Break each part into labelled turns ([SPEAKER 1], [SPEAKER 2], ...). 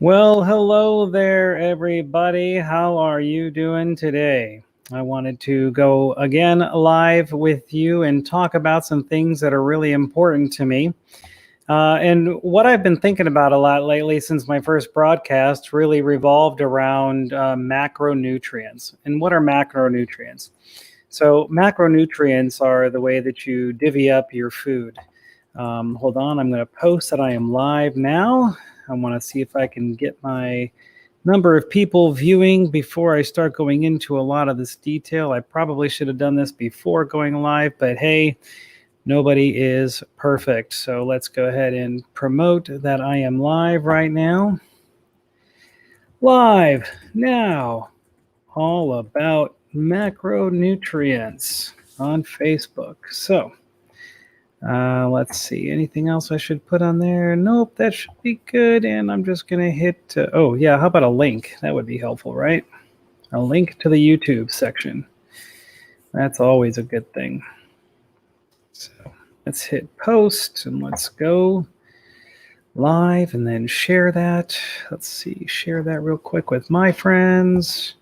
[SPEAKER 1] Well, hello there, everybody. How are you doing today? I wanted to go again live with you and talk about some things that are really important to me. And what I've been thinking about a lot lately since my first broadcast really revolved around macronutrients. And what are macronutrients? So, macronutrients are the way that you divvy up your food. Hold on, I'm going to post that I am live now. I want to see if I can get my number of people viewing before I start going into a lot of this detail. I probably should have done this before going live, but hey, nobody is perfect. So let's go ahead and promote that I am live right now. Live now, all about macronutrients on Facebook. So let's see. Anything else I should put on there? Nope, that should be good. And I'm just going to hit, oh, yeah, how about a link? That would be helpful, right? A link to the YouTube section. That's always a good thing. So let's hit post and let's go live and then share that. Let's see, share that real quick with my friends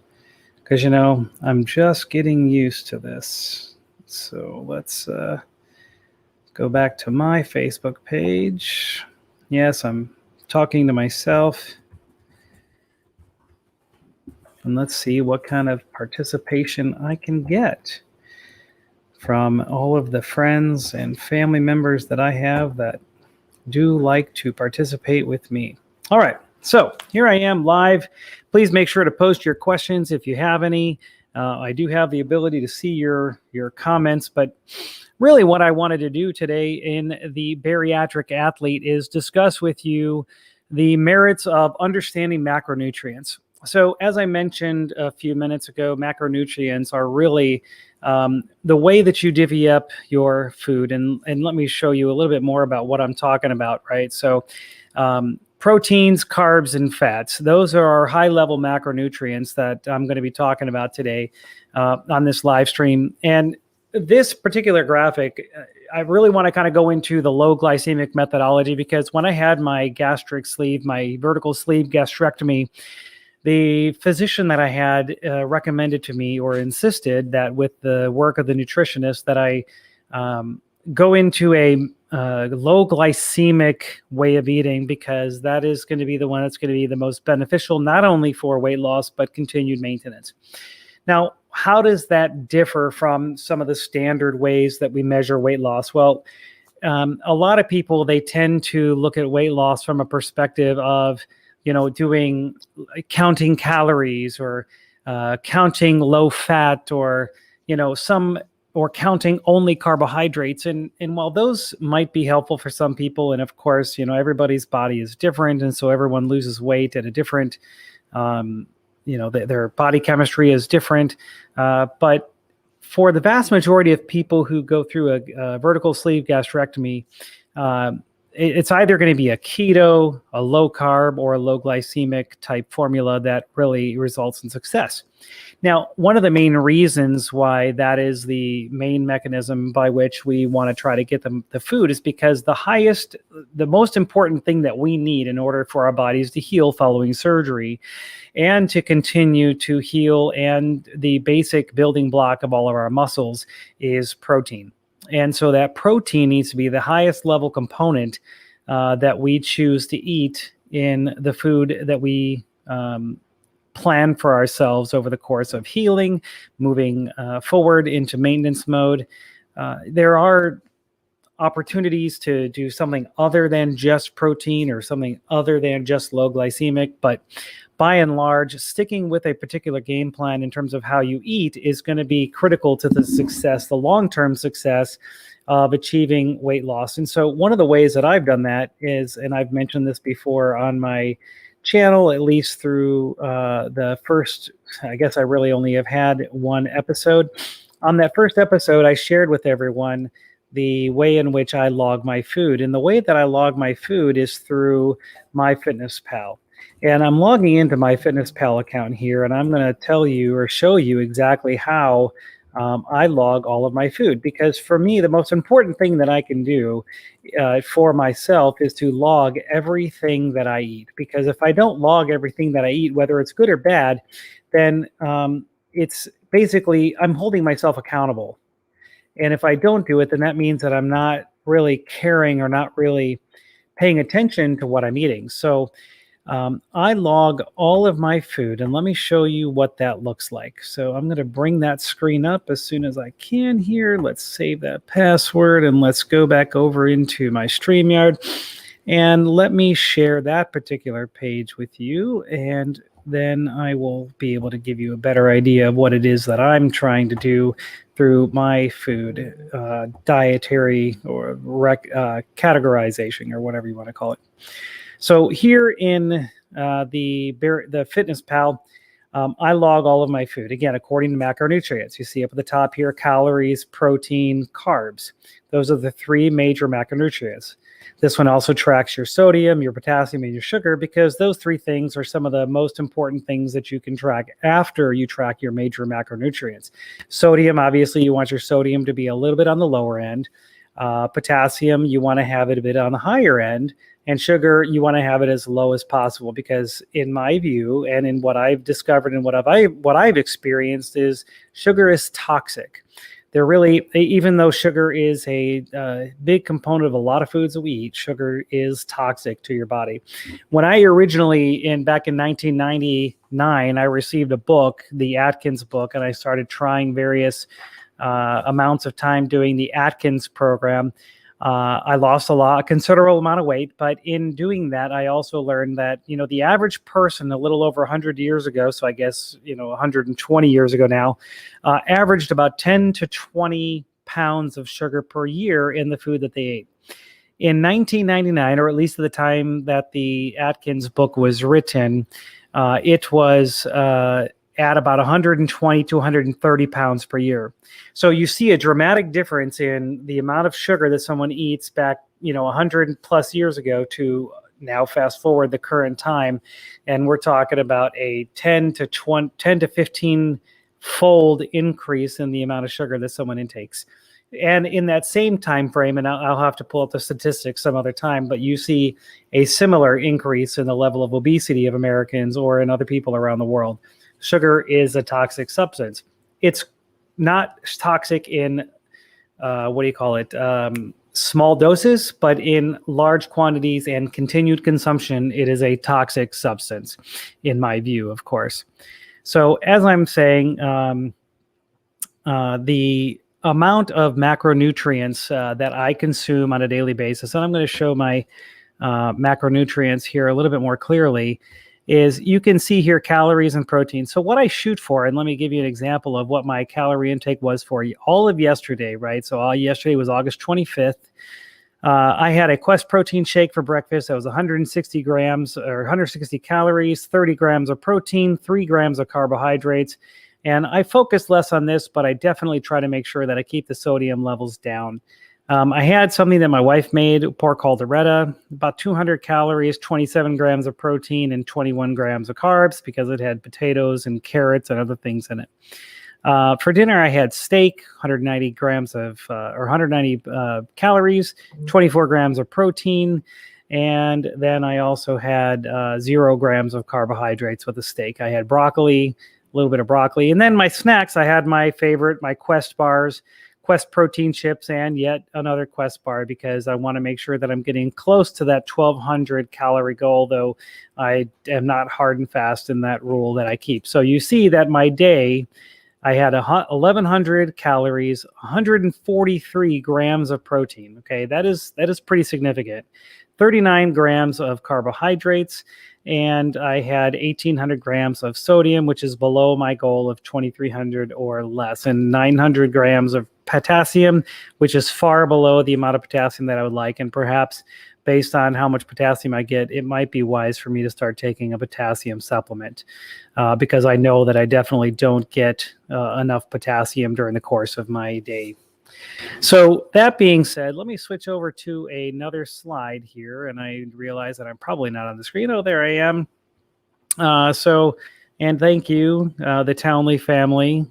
[SPEAKER 1] because, you know, I'm just getting used to this. So let's go back to my Facebook page. Yes, I'm talking to myself. And let's see what kind of participation I can get from all of the friends and family members that I have that do like to participate with me. All right, so here I am live. Please make sure to post your questions if you have any. I do have the ability to see your comments, but really what I wanted to do today in the Bariatric Athlete is discuss with you the merits of understanding macronutrients. So as I mentioned a few minutes ago, macronutrients are really the way that you divvy up your food. And let me show you a little bit more about what I'm talking about, right? So proteins, carbs, and fats. Those are our high-level macronutrients that I'm going to be talking about today on this live stream. And this particular graphic, I really want to kind of go into the low glycemic methodology because when I had my gastric sleeve, my vertical sleeve gastrectomy, the physician that I had recommended to me or insisted that with the work of the nutritionist that I go into a low glycemic way of eating because that is going to be the one that's going to be the most beneficial, not only for weight loss, but continued maintenance. Now, how does that differ from some of the standard ways that we measure weight loss? Well, a lot of people, they tend to look at weight loss from a perspective of, you know, counting calories or counting low fat or, you know, or counting only carbohydrates. And while those might be helpful for some people, and of course, you know, everybody's body is different. And so everyone loses weight at a different, you know, their body chemistry is different. But for the vast majority of people who go through a vertical sleeve gastrectomy, it's either going to be a keto, a low carb, or a low glycemic type formula that really results in success. Now, one of the main reasons why that is the main mechanism by which we want to try to get the food is because the most important thing that we need in order for our bodies to heal following surgery and to continue to heal, and the basic building block of all of our muscles is protein. And so that protein needs to be the highest level component that we choose to eat in the food that we plan for ourselves over the course of healing, moving forward into maintenance mode. There are opportunities to do something other than just protein or something other than just low glycemic, but by and large, sticking with a particular game plan in terms of how you eat is going to be critical to the success, the long-term success of achieving weight loss. And so one of the ways that I've done that is, and I've mentioned this before on my channel, at least through the first, I guess I really only have had one episode. On that first episode, I shared with everyone the way in which I log my food. And the way that I log my food is through MyFitnessPal. And I'm logging into MyFitnessPal account here, and I'm going to tell you or show you exactly how I log all of my food, because for me, the most important thing that I can do for myself is to log everything that I eat. Because if I don't log everything that I eat, whether it's good or bad, then it's basically I'm holding myself accountable. And if I don't do it, then that means that I'm not really caring or not really paying attention to what I'm eating. So I log all of my food, and let me show you what that looks like. So I'm going to bring that screen up as soon as I can here. Let's save that password, and let's go back over into my StreamYard, and let me share that particular page with you, and then I will be able to give you a better idea of what it is that I'm trying to do through my food dietary or categorization, or whatever you want to call it. So here in the Fitness Pal, I log all of my food, again, according to macronutrients. You see up at the top here, calories, protein, carbs. Those are the three major macronutrients. This one also tracks your sodium, your potassium, and your sugar, because those three things are some of the most important things that you can track after you track your major macronutrients. Sodium, obviously, you want your sodium to be a little bit on the lower end. Potassium, you want to have it a bit on the higher end. And sugar, you want to have it as low as possible, because in my view, and in what I've discovered and what I've experienced, is sugar is toxic. They're really, even though sugar is a big component of a lot of foods that we eat, sugar is toxic to your body. When I originally, back in 1999, I received a book, the Atkins book, and I started trying various amounts of time doing the Atkins program. I lost a considerable amount of weight, but in doing that, I also learned that, the average person a little over 100 years ago, so I guess, 120 years ago now, averaged about 10 to 20 pounds of sugar per year in the food that they ate. In 1999, or at least at the time that the Atkins book was written, it was at about 120 to 130 pounds per year. So you see a dramatic difference in the amount of sugar that someone eats back, 100 plus years ago to now. Fast forward the current time, and we're talking about a 10 to 15 fold increase in the amount of sugar that someone intakes. And in that same time frame, and I'll have to pull up the statistics some other time, but you see a similar increase in the level of obesity of Americans or in other people around the world. Sugar is a toxic substance. It's not toxic in, small doses, but in large quantities and continued consumption, it is a toxic substance, in my view, of course. So as I'm saying, the amount of macronutrients that I consume on a daily basis, and I'm going to show my macronutrients here a little bit more clearly, is you can see here calories and protein. So what I shoot for, and let me give you an example of what my calorie intake was for all of yesterday, right? So all yesterday was August 25th. I had a Quest protein shake for breakfast. That was 160 grams or 160 calories, 30 grams of protein, 3 grams of carbohydrates. And I focus less on this, but I definitely try to make sure that I keep the sodium levels down. I had something that my wife made, pork calderetta, about 200 calories, 27 grams of protein, and 21 grams of carbs, because it had potatoes and carrots and other things in it. For dinner, I had steak, 190 grams of, or 190 calories, 24 grams of protein, and then I also had 0 grams of carbohydrates with the steak. I had broccoli, a little bit of broccoli, and then my snacks, I had my favorite, my Quest bars, Quest protein chips, and yet another Quest bar, because I want to make sure that I'm getting close to that 1,200 calorie goal, though I am not hard and fast in that rule that I keep. So you see that my day, I had 1,100 calories, 143 grams of protein. Okay, that is pretty significant. 39 grams of carbohydrates, and I had 1,800 grams of sodium, which is below my goal of 2,300 or less, and 900 grams of potassium, which is far below the amount of potassium that I would like. And perhaps based on how much potassium I get, it might be wise for me to start taking a potassium supplement, because I know that I definitely don't get enough potassium during the course of my day. So that being said, let me switch over to another slide here, and I realize that I'm probably not on the screen. Oh, there I am. So And thank you, the Townley family,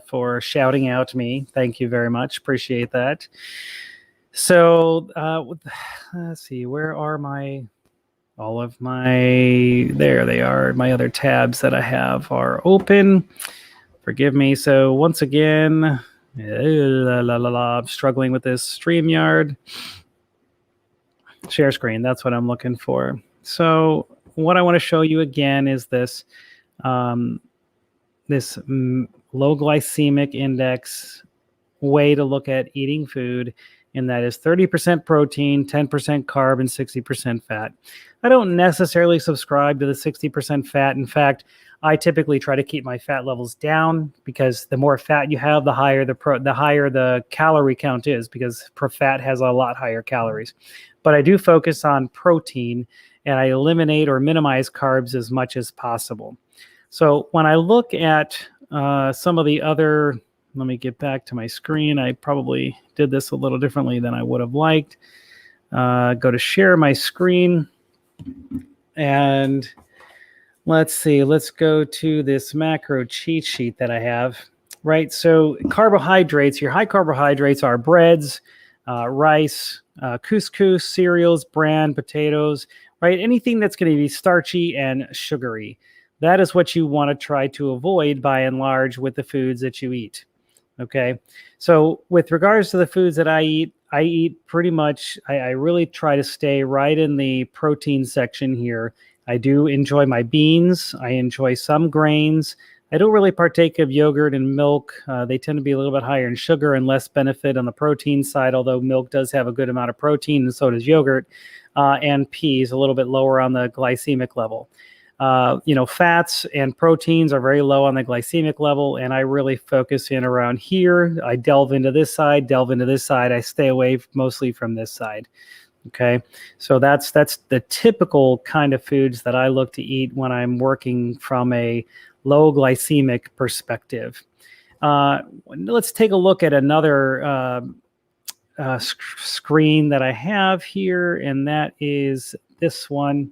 [SPEAKER 1] for shouting out to me. Thank you very much. Appreciate that. So let's see, where are all of my, there they are. My other tabs that I have are open. Forgive me. So once again, I'm struggling with this StreamYard. Share screen, that's what I'm looking for. So what I want to show you again is this, low glycemic index way to look at eating food, and that is 30% protein, 10% carb, and 60% fat. I don't necessarily subscribe to the 60% fat. In fact, I typically try to keep my fat levels down, because the more fat you have, the higher the calorie count is, because fat has a lot higher calories. But I do focus on protein, and I eliminate or minimize carbs as much as possible. So when I look at some of the other, let me get back to my screen. I probably did this a little differently than I would have liked. Go to share my screen. And let's see, let's go to this macro cheat sheet that I have, right? So carbohydrates, your high carbohydrates are breads, rice, couscous, cereals, bran, potatoes, right? Anything that's going to be starchy and sugary. That is what you want to try to avoid by and large with the foods that you eat. Okay. So with regards to the foods that I eat pretty much, I really try to stay right in the protein section here. I do enjoy my beans. I enjoy some grains. I don't really partake of yogurt and milk. They tend to be a little bit higher in sugar and less benefit on the protein side, although milk does have a good amount of protein, and so does yogurt. And peas, a little bit lower on the glycemic level. Fats and proteins are very low on the glycemic level, and I really focus in around here. I delve into this side. I stay away mostly from this side. Okay, so that's the typical kind of foods that I look to eat when I'm working from a low glycemic perspective. Let's take a look at another screen that I have here, and that is this one.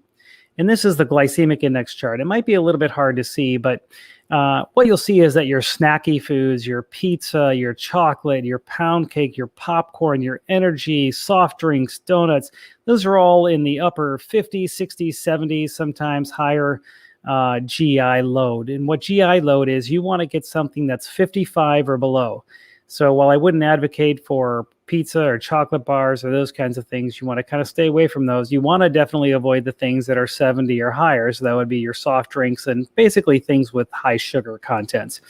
[SPEAKER 1] And this is the glycemic index chart. It might be a little bit hard to see, but what you'll see is that your snacky foods, your pizza, your chocolate, your pound cake, your popcorn, your energy, soft drinks, donuts, those are all in the upper 50s, 60s, 70s, sometimes higher GI load. And what GI load is, you want to get something that's 55 or below. So while I wouldn't advocate for pizza or chocolate bars or those kinds of things, you want to kind of stay away from those. You want to definitely avoid the things that are 70 or higher. So that would be your soft drinks and basically things with high sugar contents.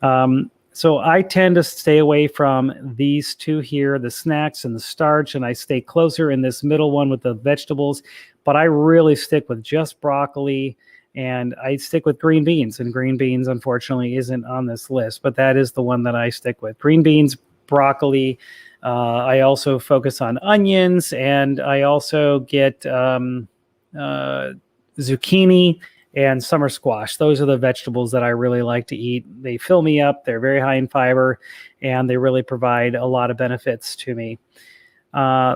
[SPEAKER 1] So I tend to stay away from these two here, the snacks and the starch, and I stay closer in this middle one with the vegetables. But I really stick with just broccoli, and I stick with green beans. And green beans, unfortunately, isn't on this list, but that is the one that I stick with. Green beans, broccoli. I also focus on onions, and I also get zucchini and summer squash. Those are the vegetables that I really like to eat. They fill me up. They're very high in fiber, and they really provide a lot of benefits to me.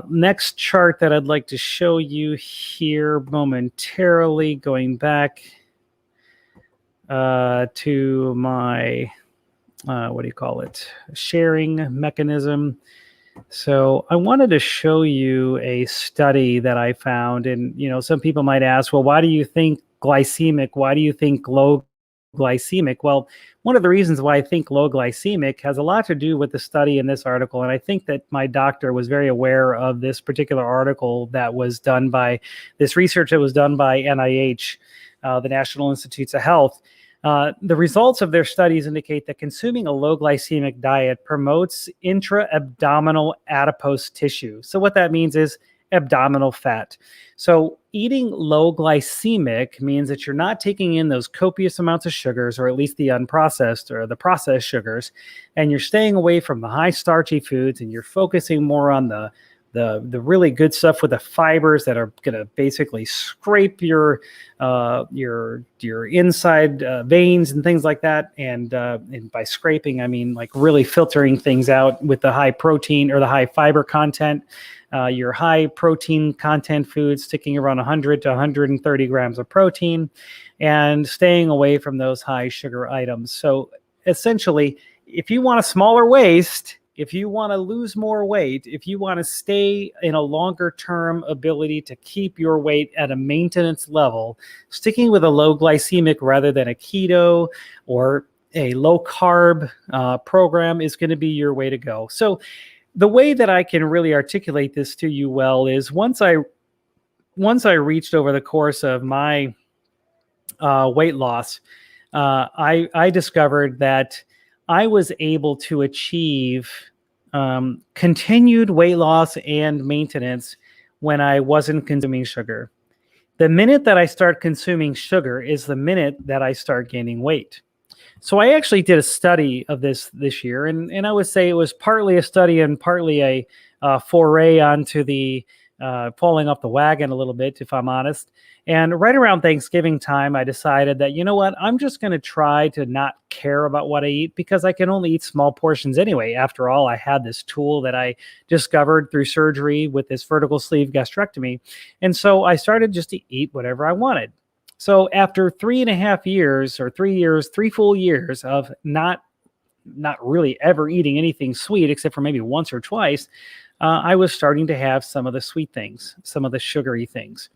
[SPEAKER 1] Next chart that I'd like to show you here momentarily, going back to my, sharing mechanism. So I wanted to show you a study that I found, and some people might ask, well, why do you think glycemic? Why do you think low glycemic? Well, one of the reasons why I think low glycemic has a lot to do with the study in this article, and I think that my doctor was very aware of this particular article that was done by this research that was done by NIH, the National Institutes of Health. The results of their studies indicate that consuming a low glycemic diet promotes intra-abdominal adipose tissue. So what that means is abdominal fat. So eating low glycemic means that you're not taking in those copious amounts of sugars, or at least the unprocessed or the processed sugars, and you're staying away from the high starchy foods, and you're focusing more on the the really good stuff with the fibers that are going to basically scrape your inside veins and things like that. And by scraping, I mean like really filtering things out with the high protein or the high fiber content. Your high protein content foods sticking around 100 to 130 grams of protein, and staying away from those high sugar items. So essentially, if you want a smaller waist, if you want to lose more weight, if you want to stay in a longer term ability to keep your weight at a maintenance level, sticking with a low glycemic rather than a keto or a low carb program is going to be your way to go. So the way that I can really articulate this to you well is once I reached over the course of my weight loss, I discovered that I was able to achieve continued weight loss and maintenance when I wasn't consuming sugar. The minute that I start consuming sugar is the minute that I start gaining weight. So I actually did a study of this year, and I would say it was partly a study and partly a foray onto the falling off the wagon a little bit, if I'm honest. And right around Thanksgiving time, I decided that, you know what, I'm just going to try to not care about what I eat because I can only eat small portions anyway. After all, I had this tool that I discovered through surgery with this vertical sleeve gastrectomy. And so I started just to eat whatever I wanted. So after 3.5 years or 3 full years of not really ever eating anything sweet, except for maybe once or twice, I was starting to have some of the sweet things, some of the sugary things.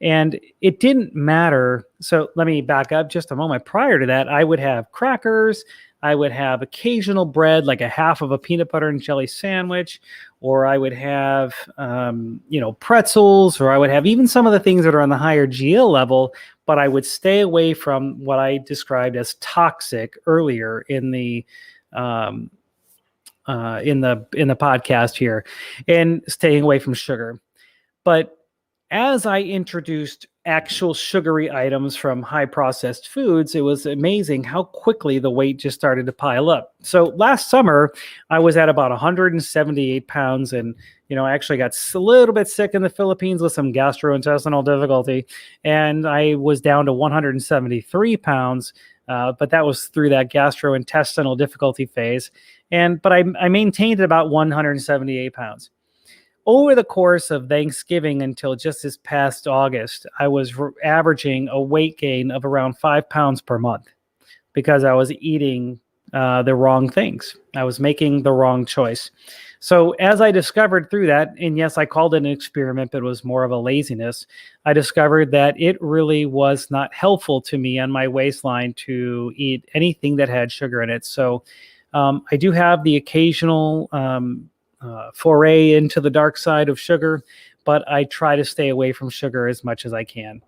[SPEAKER 1] And it didn't matter. So let me back up just a moment. Prior to that, I would have crackers. I would have occasional bread, like a half of a peanut butter and jelly sandwich, or I would have, pretzels, or I would have even some of the things that are on the higher GL level, but I would stay away from what I described as toxic earlier in the podcast here, and staying away from sugar. But as I introduced actual sugary items from high processed foods, it was amazing how quickly the weight just started to pile up. So last summer, I was at about 178 pounds, and I actually got a little bit sick in the Philippines with some gastrointestinal difficulty, and I was down to 173 pounds. But that was through that gastrointestinal difficulty phase. But I maintained at about 178 pounds. Over the course of Thanksgiving until just this past August, I was averaging a weight gain of around 5 pounds per month because I was eating the wrong things. I was making the wrong choice. So as I discovered through that, and yes, I called it an experiment, but it was more of a laziness, I discovered that it really was not helpful to me on my waistline to eat anything that had sugar in it. So I do have the occasional foray into the dark side of sugar, but I try to stay away from sugar as much as I can.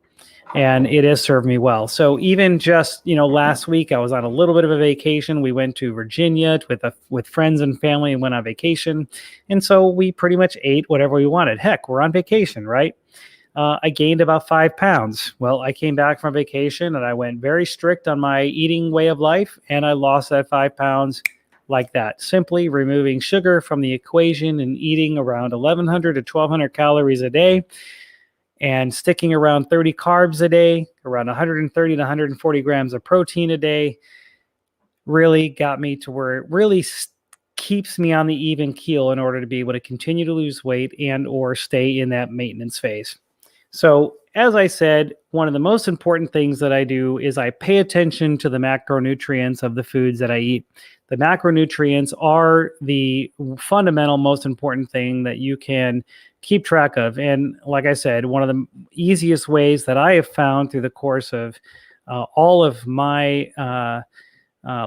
[SPEAKER 1] And it has served me well. So even just, last week I was on a little bit of a vacation. We went to Virginia with friends and family and went on vacation. And so we pretty much ate whatever we wanted. Heck, we're on vacation, right? I gained about 5 pounds. Well, I came back from vacation and I went very strict on my eating way of life, and I lost that 5 pounds like that, simply removing sugar from the equation and eating around 1,100 to 1,200 calories a day and sticking around 30 carbs a day, around 130 to 140 grams of protein a day, really got me to where it really keeps me on the even keel in order to be able to continue to lose weight and or stay in that maintenance phase. So as I said, one of the most important things that I do is I pay attention to the macronutrients of the foods that I eat. The macronutrients are the fundamental, most important thing that you can keep track of. And like I said, one of the easiest ways that I have found through the course of all of my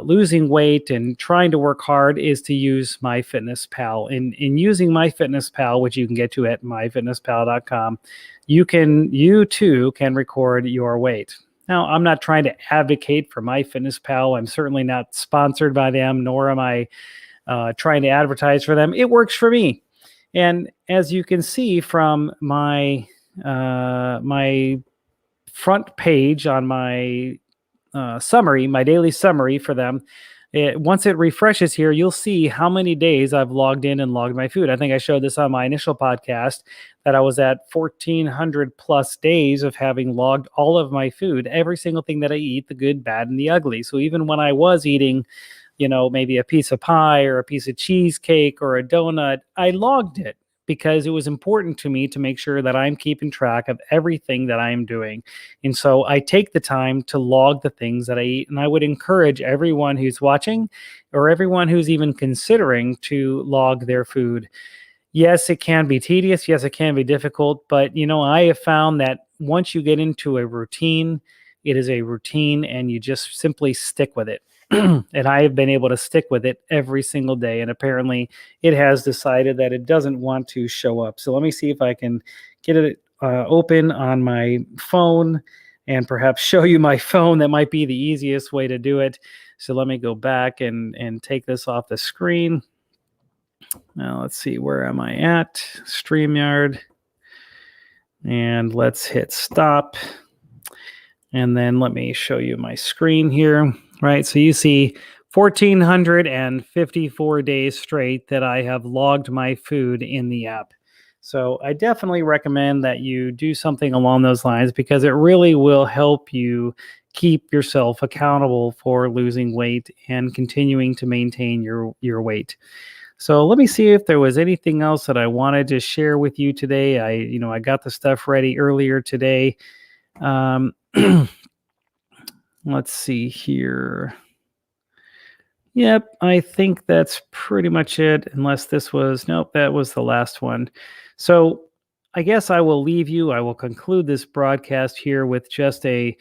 [SPEAKER 1] losing weight and trying to work hard is to use MyFitnessPal. In using MyFitnessPal, which you can get to at myfitnesspal.com, you too can record your weight. Now, I'm not trying to advocate for MyFitnessPal. I'm certainly not sponsored by them, nor am I trying to advertise for them. It works for me. And as you can see from my front page on my summary, my daily summary for them, Once it refreshes here, you'll see how many days I've logged in and logged my food. I think I showed this on my initial podcast that I was at 1,400 plus days of having logged all of my food, every single thing that I eat, the good, bad, and the ugly. So even when I was eating, maybe a piece of pie or a piece of cheesecake or a donut, I logged it because it was important to me to make sure that I'm keeping track of everything that I'm doing. And so I take the time to log the things that I eat. And I would encourage everyone who's watching or everyone who's even considering to log their food. Yes, it can be tedious. Yes, it can be difficult. But, I have found that once you get into a routine, it is a routine and you just simply stick with it. And I have been able to stick with it every single day. And apparently it has decided that it doesn't want to show up. So let me see if I can get it open on my phone and perhaps show you my phone. That might be the easiest way to do it. So let me go back and take this off the screen. Now let's see, where am I at? StreamYard. And let's hit stop. And then let me show you my screen here, right? So you see 1,454 days straight that I have logged my food in the app. So I definitely recommend that you do something along those lines because it really will help you keep yourself accountable for losing weight and continuing to maintain your weight. So let me see if there was anything else that I wanted to share with you today. I got the stuff ready earlier today. Let's see here. Yep, I think that's pretty much it, unless nope, that was the last one. So I guess I will leave you. I will conclude this broadcast here with just a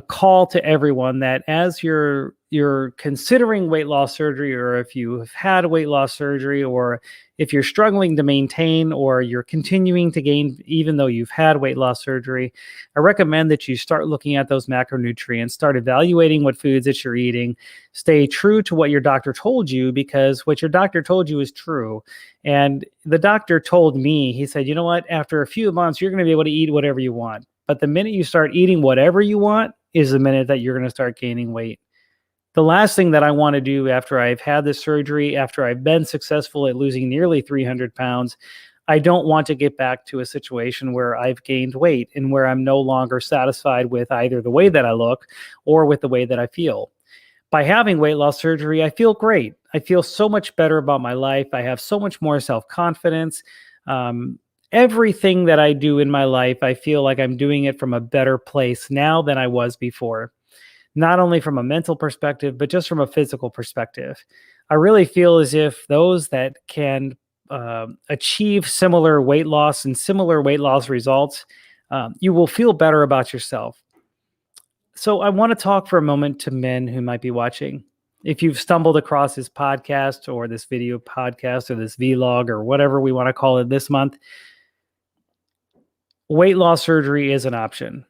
[SPEAKER 1] call to everyone that as you're considering weight loss surgery, or if you have had weight loss surgery, or if you're struggling to maintain, or you're continuing to gain even though you've had weight loss surgery, I recommend that you start looking at those macronutrients, start evaluating what foods that you're eating, stay true to what your doctor told you, because what your doctor told you is true. And the doctor told me, he said, you know what, after a few months, you're going to be able to eat whatever you want. But the minute you start eating whatever you want is the minute that you're going to start gaining weight. The last thing that I want to do after I've had this surgery, after I've been successful at losing nearly 300 pounds, I don't want to get back to a situation where I've gained weight and where I'm no longer satisfied with either the way that I look or with the way that I feel. By having weight loss surgery, I feel great. I feel so much better about my life. I have so much more self-confidence. Everything that I do in my life, I feel like I'm doing it from a better place now than I was before. Not only from a mental perspective, but just from a physical perspective. I really feel as if those that can achieve similar weight loss and similar weight loss results, you will feel better about yourself. So I want to talk for a moment to men who might be watching. If you've stumbled across this podcast or this video podcast or this vlog or whatever we want to call it this month, weight loss surgery is an option.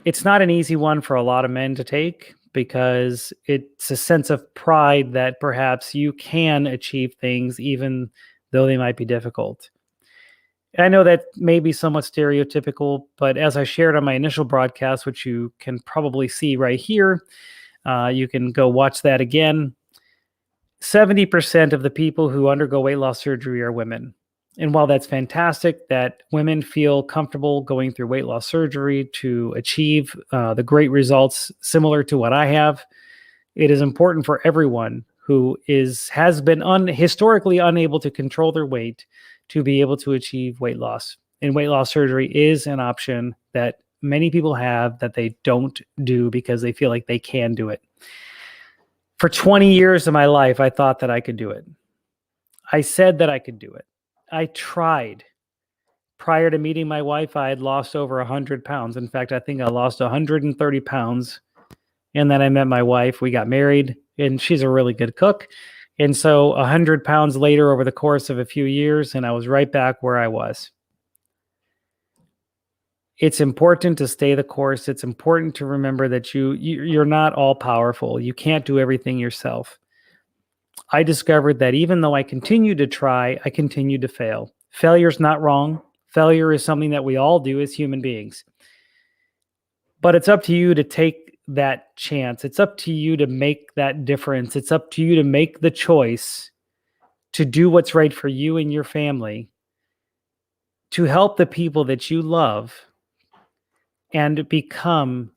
[SPEAKER 1] It's not an easy one for a lot of men to take because it's a sense of pride that perhaps you can achieve things even though they might be difficult. I know that may be somewhat stereotypical, but as I shared on my initial broadcast, which you can probably see right here, you can go watch that again. 70% of the people who undergo weight loss surgery are women. And while that's fantastic that women feel comfortable going through weight loss surgery to achieve the great results similar to what I have, it is important for everyone who has been historically unable to control their weight to be able to achieve weight loss. And weight loss surgery is an option that many people have that they don't do because they feel like they can do it. For 20 years of my life, I thought that I could do it. I said that I could do it. I tried. Prior to meeting my wife, I had lost over 100 pounds. In fact, I think I lost 130 pounds. And then I met my wife. We got married, and she's a really good cook. And so 100 pounds later over the course of a few years, and I was right back where I was. It's important to stay the course. It's important to remember that you're not all powerful. You can't do everything yourself. I discovered that even though I continued to try, I continued to fail. Failure's not wrong. Failure is something that we all do as human beings. But it's up to you to take that chance. It's up to you to make that difference. It's up to you to make the choice to do what's right for you and your family, to help the people that you love, and become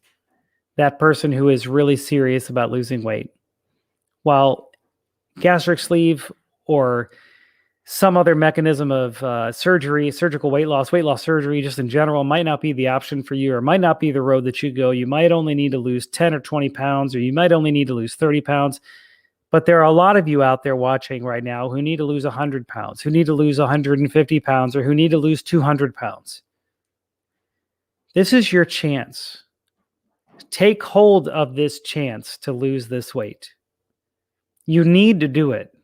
[SPEAKER 1] that person who is really serious about losing weight. While gastric sleeve or some other mechanism of surgery, surgical weight loss surgery, just in general, might not be the option for you, or might not be the road that you go. You might only need to lose 10 or 20 pounds, or you might only need to lose 30 pounds. But there are a lot of you out there watching right now who need to lose 100 pounds, who need to lose 150 pounds, or who need to lose 200 pounds. This is your chance. Take hold of this chance to lose this weight. You need to do it.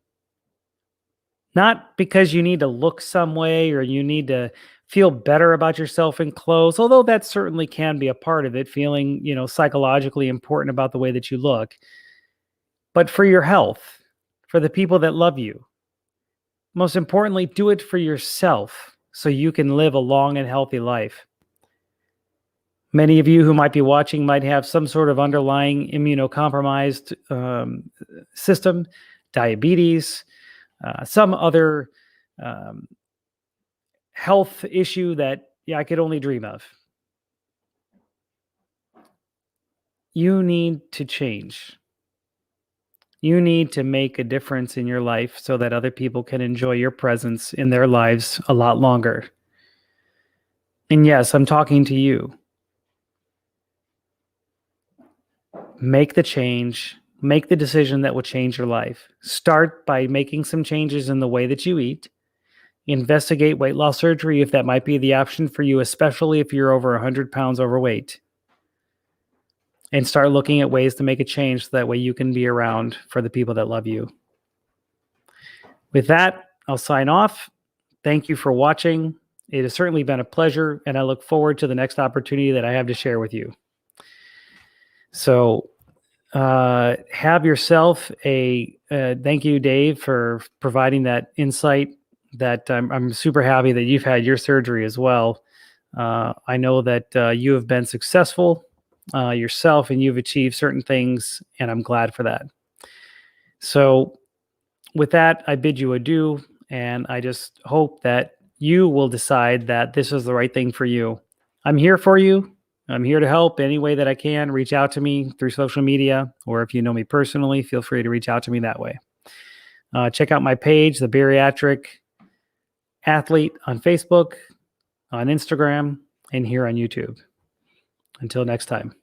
[SPEAKER 1] Not because you need to look some way or you need to feel better about yourself in clothes, although that certainly can be a part of it, feeling, psychologically important about the way that you look. But for your health, for the people that love you. Most importantly, do it for yourself so you can live a long and healthy life. Many of you who might be watching might have some sort of underlying immunocompromised system, diabetes, some other health issue that I could only dream of. You need to change. You need to make a difference in your life so that other people can enjoy your presence in their lives a lot longer. And yes, I'm talking to you. Make the change. Make the decision that will change your life. Start by making some changes in the way that you eat. Investigate weight loss surgery if that might be the option for you, especially if you're over 100 pounds overweight. And start looking at ways to make a change so that way you can be around for the people that love you. With that, I'll sign off. Thank you for watching. It has certainly been a pleasure, and I look forward to the next opportunity that I have to share with you. So have yourself thank you, Dave, for providing that insight. That I'm super happy that you've had your surgery as well. I know that you have been successful yourself, and you've achieved certain things, and I'm glad for that. So with that, I bid you adieu, and I just hope that you will decide that this is the right thing for you. I'm here for you. I'm here to help any way that I can. Reach out to me through social media, or if you know me personally, feel free to reach out to me that way. Check out my page, The Bariatric Athlete, on Facebook, on Instagram, and here on YouTube. Until next time.